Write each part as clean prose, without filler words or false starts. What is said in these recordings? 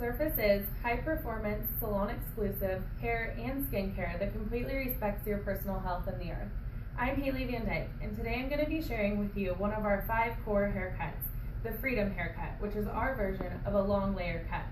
Surface is high-performance, salon-exclusive hair and skincare that completely respects your personal health and the earth. I'm VanDyke, and today I'm going to be sharing with you one of our 5 core haircuts, the Freedom haircut, which is our version of a long layer cut.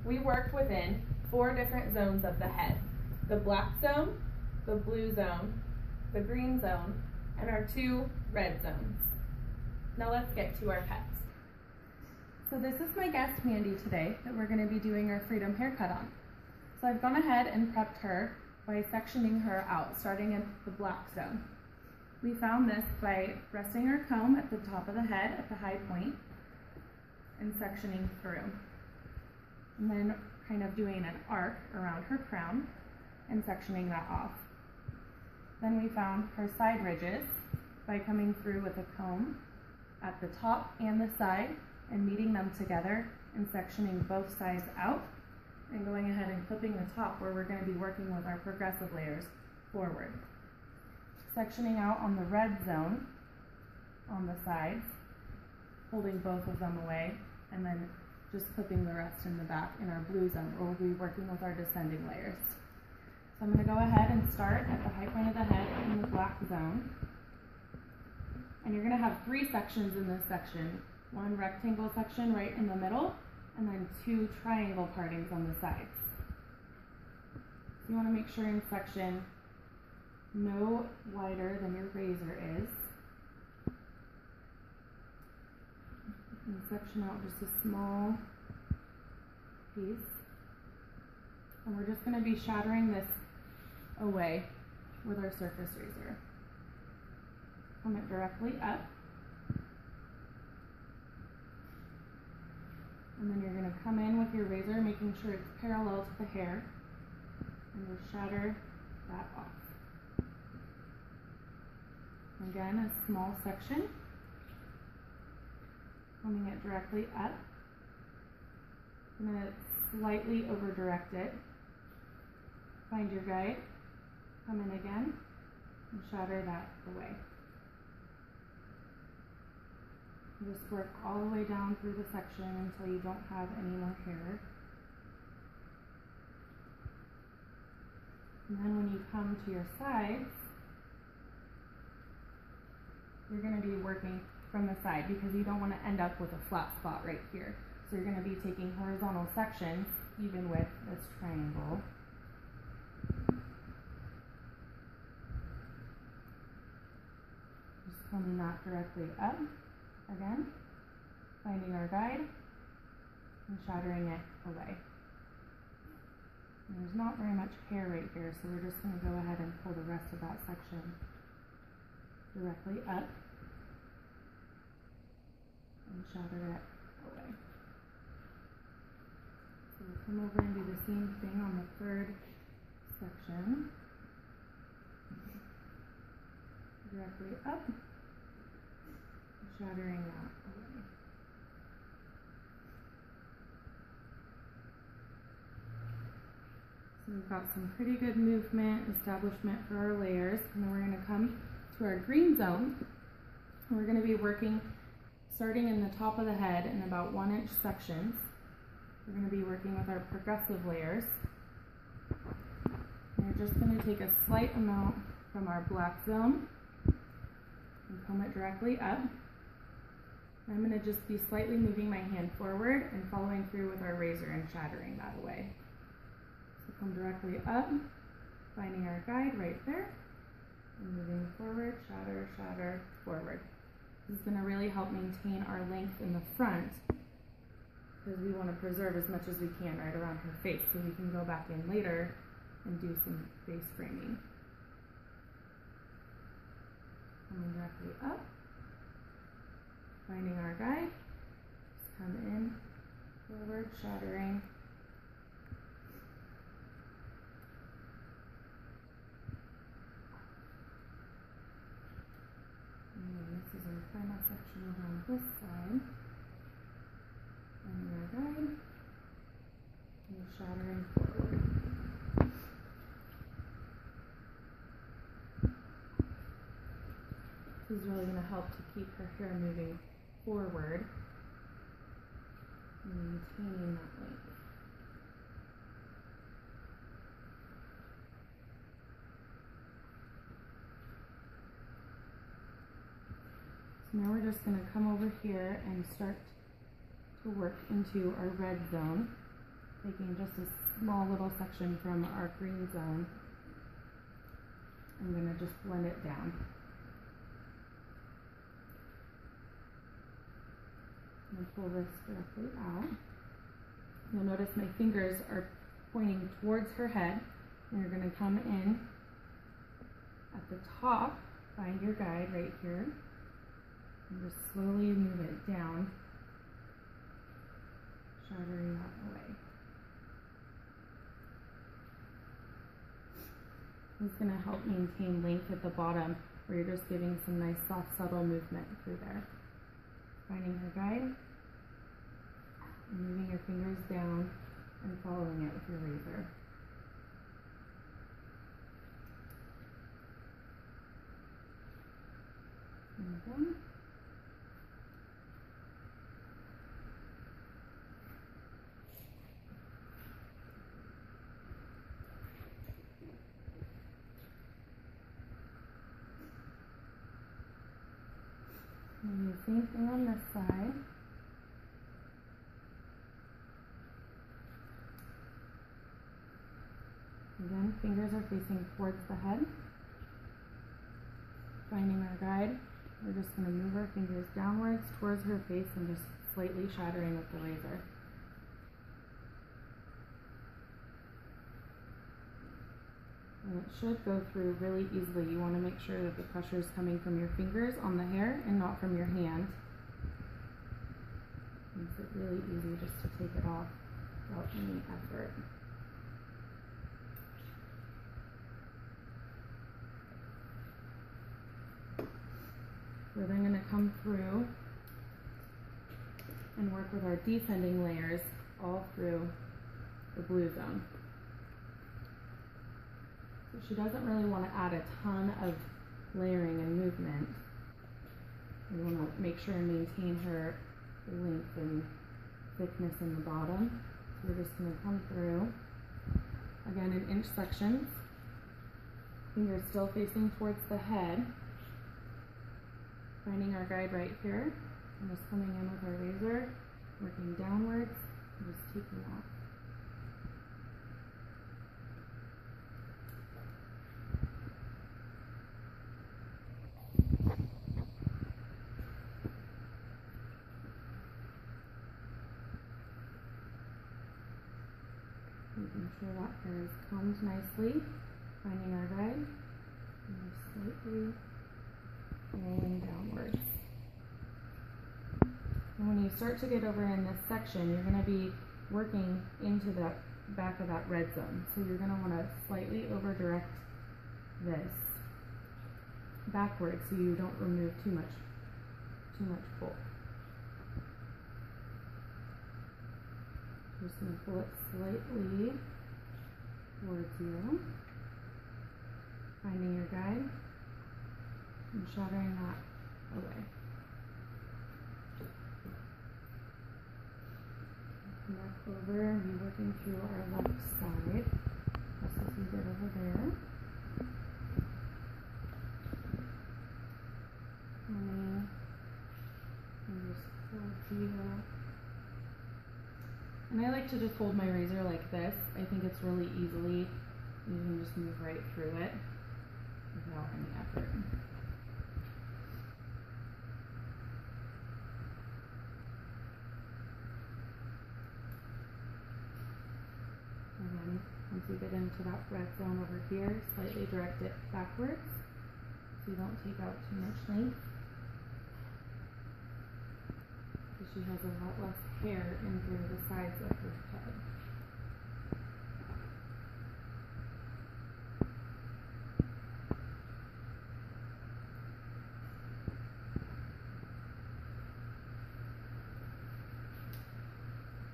We worked within 4 different zones of the head: the black zone, the blue zone, the green zone, and our 2 red zones. Now let's get to our cuts. So this is my guest Mandy today that we're going to be doing our Freedom haircut on. So I've gone ahead and prepped her by sectioning her out, starting at the black zone. We found this by resting our comb at the top of the head at the high point and sectioning through. And then kind of doing an arc around her crown and sectioning that off. Then we found her side ridges by coming through with a comb at the top and the side and meeting them together and sectioning both sides out and going ahead and clipping the top where we're going to be working with our progressive layers forward. Sectioning out on the red zone on the sides, holding both of them away, and then just clipping the rest in the back in our blue zone where we'll be working with our descending layers. So I'm going to go ahead and start at the high point of the head in the black zone. And you're going to have 3 sections in this section. 1 rectangle section right in the middle, and then 2 triangle partings on the sides. So you want to make sure in section no wider than your razor is. And section out just a small piece. And we're just going to be shattering this away with our surface razor. Comb it directly up. And then you're going to come in with your razor, making sure it's parallel to the hair, and just shatter that off. Again, a small section, combing it directly up. I'm going to slightly over direct it. Find your guide, come in again, and shatter that away. Just work all the way down through the section until you don't have any more hair. And then when you come to your sides, you're going to be working from the side because you don't want to end up with a flat spot right here. So you're going to be taking horizontal sections, even with this triangle. Just combing that directly up. Again, finding our guide and shattering it away. And there's not very much hair right here, so we're just going to go ahead and pull the rest of that section directly up and shatter it away. So we'll come over and do the same thing on the 3rd section. Directly up. Shattering that away. So we've got some pretty good movement, establishment for our layers, and then we're going to come to our green zone. We're going to be working starting in the top of the head in about 1-inch sections. We're going to be working with our progressive layers. And we're just going to take a slight amount from our black zone and comb it directly up. I'm going to just be slightly moving my hand forward and following through with our razor and shattering that away. So come directly up, finding our guide right there, and moving forward, shatter, shatter, forward. This is going to really help maintain our length in the front because we want to preserve as much as we can right around her face so we can go back in later and do some face framing. Coming directly up. Finding our guide, just come in, forward, shattering, and then this is our final section on this side, finding our guide, and shattering forward. This is really going to help to keep her hair moving forward and maintaining that length. So now we're just going to come over here and start to work into our red zone, taking just a small little section from our green zone. I'm going to just blend it down. I'm going to pull this directly out. You'll notice my fingers are pointing towards her head, and you're going to come in at the top, find your guide right here, and just slowly move it down, shattering that away. This is going to help maintain length at the bottom, where you're just giving some nice soft, subtle movement through there. Finding her guide, and moving your fingers down and following it with your razor. And again. And do the same thing on this side. Again, fingers are facing towards the head. Finding our guide, we're just going to move our fingers downwards towards her face and just slightly shattering with the razor. And it should go through really easily. You want to make sure that the pressure is coming from your fingers on the hair and not from your hand. Makes it really easy just to take it off without any effort. We're then going to come through and work with our descending layers all through the blue zone. So she doesn't really want to add a ton of layering and movement. We want to make sure and maintain her length and thickness in the bottom. So we're just going to come through, again in inch sections, fingers still facing towards the head. Finding our guide right here, and just coming in with our razor, working downwards, and just taking off. Making sure that hair is combed nicely, finding our guide, and just slightly rolling downwards. And when you start to get over in this section, you're going to be working into the back of that red zone. So you're going to want to slightly over direct this backwards so you don't remove too much bulk. Just going to pull it slightly towards you, finding your guide, and shattering that away. Come back over and be working through our left side, just as we did over there. And just towards you. And I like to just hold my razor like this. I think it's really easily, you can just move right through it without any effort. Again, once you get into that red zone over here, slightly direct it backwards so you don't take out too much length. Because she has a lot less hair in through the sides of her head.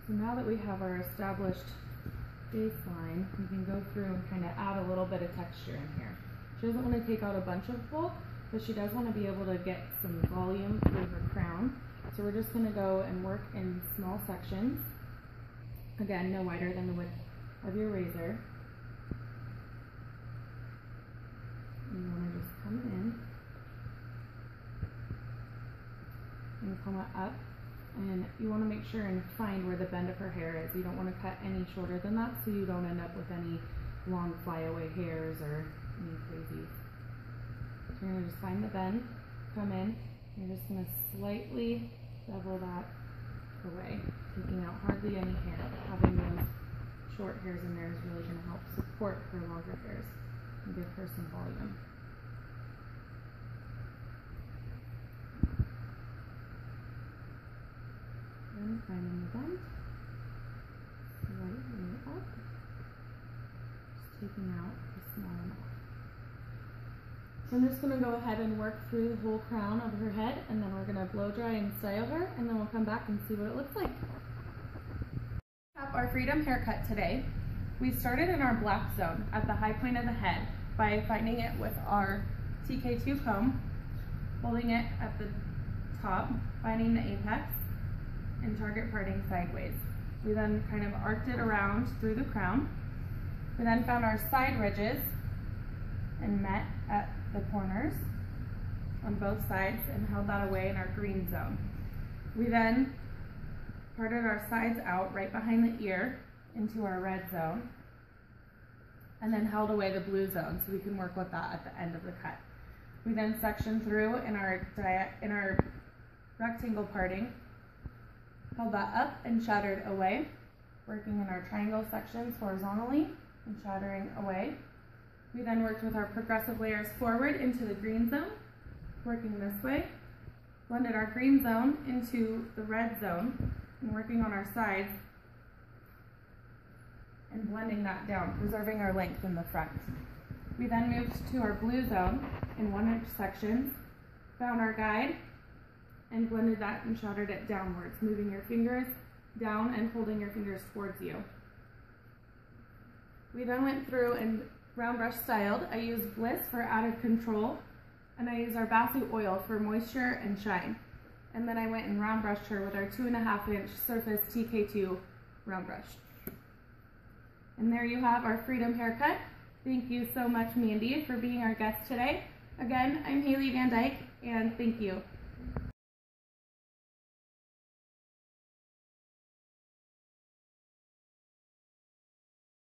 So now that we have our established baseline, we can go through and kind of add a little bit of texture in here. She doesn't want to take out a bunch of bulk, but she does want to be able to get some volume through her crown. So we're just going to go and work in small sections. Again, no wider than the width of your razor. And you want to just come in that up, and you want to make sure and find where the bend of her hair is. You don't want to cut any shorter than that so you don't end up with any long flyaway hairs or any crazy. So you're going to just find the bend, come in, you're just going to slightly bevel that away, taking out hardly any hair. Having those short hairs in there is really going to help support her longer hairs and give her some volume. And finding the bend, slightly up, just taking out the small enough. So I'm just going to go ahead and work through the whole crown of her head, and then we're going to blow dry and style her, and then we'll come back and see what it looks like. Our freedom haircut today. We started in our black zone at the high point of the head by finding it with our TK2 comb, holding it at the top, finding the apex, and target parting sideways. We then kind of arced it around through the crown. We then found our side ridges and met at the corners on both sides and held that away in our green zone. We then parted our sides out right behind the ear into our red zone, and then held away the blue zone so we can work with that at the end of the cut. We then sectioned through in our rectangle parting, held that up and shattered away, working in our triangle sections horizontally and shattering away. We then worked with our progressive layers forward into the green zone, working this way, blended our green zone into the red zone, and working on our sides and blending that down, preserving our length in the front. We then moved to our blue zone in 1-inch sections, found our guide, and blended that and shattered it downwards, moving your fingers down and holding your fingers towards you. We then went through and round brush styled. I used Bliss for added control, and I used our Basu oil for moisture and shine. And then I went and round brushed her with our 2.5-inch Surface TK2 round brush. And there you have our freedom haircut. Thank you so much, Mandy, for being our guest today. Again, I'm Haley VanDyke, and thank you.